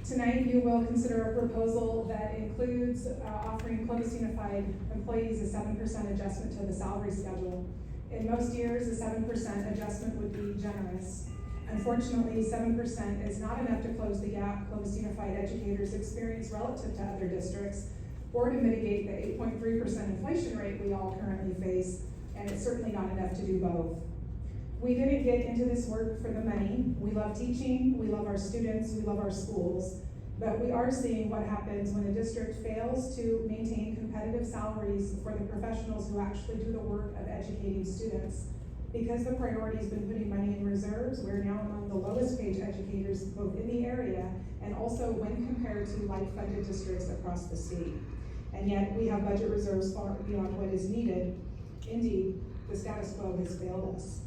Tonight, you will consider a proposal that includes offering Clovis Unified employees a 7% adjustment to the salary schedule. In most years, a 7% adjustment would be generous. Unfortunately, 7% is not enough to close the gap Clovis Unified educators experience relative to other districts, or to mitigate the 8.3% inflation rate we all currently face, and it's certainly not enough to do both. We didn't get into this work for the money. We love teaching, we love our students, we love our schools, but we are seeing what happens when a district fails to maintain competitive salaries for the professionals who actually do the work of educating students. Because the priority's been putting money in reserves, we're now among the lowest paid educators both in the area and also when compared to like-funded districts across the state. And yet we have budget reserves far beyond what is needed. Indeed, the status quo has failed us.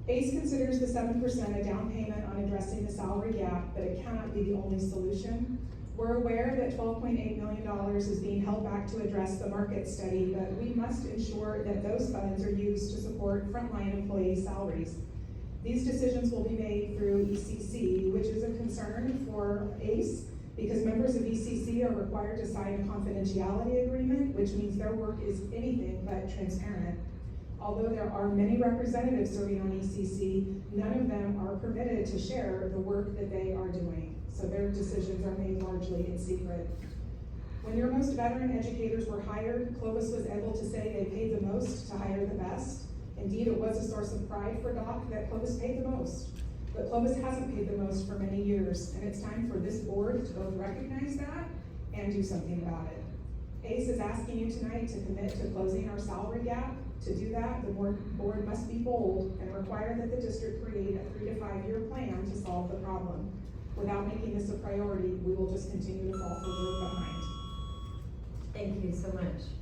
ACE considers the 7% a down payment on addressing the salary gap, but it cannot be the only solution. We're aware that $12.8 million is being held back to address the market study, but we must ensure that those funds are used to support frontline employee salaries. These decisions will be made through ECC, which is a concern for ACE, because members of ECC are required to sign a confidentiality agreement, which means their work is anything but transparent. Although there are many representatives serving on ECC, none of them are permitted to share the work that they are doing. So their decisions are made largely in secret. When your most veteran educators were hired, Clovis was able to say they paid the most to hire the best. Indeed, it was a source of pride for DOC that Clovis paid the most. But Clovis hasn't paid the most for many years, and it's time for this board to both recognize that and do something about it. ACE is asking you tonight to commit to closing our salary gap. To do that, the board must be bold and require that the district create a 3 to 5 year plan to solve the problem. Without making this a priority, we will just continue to fall further behind. Thank you so much.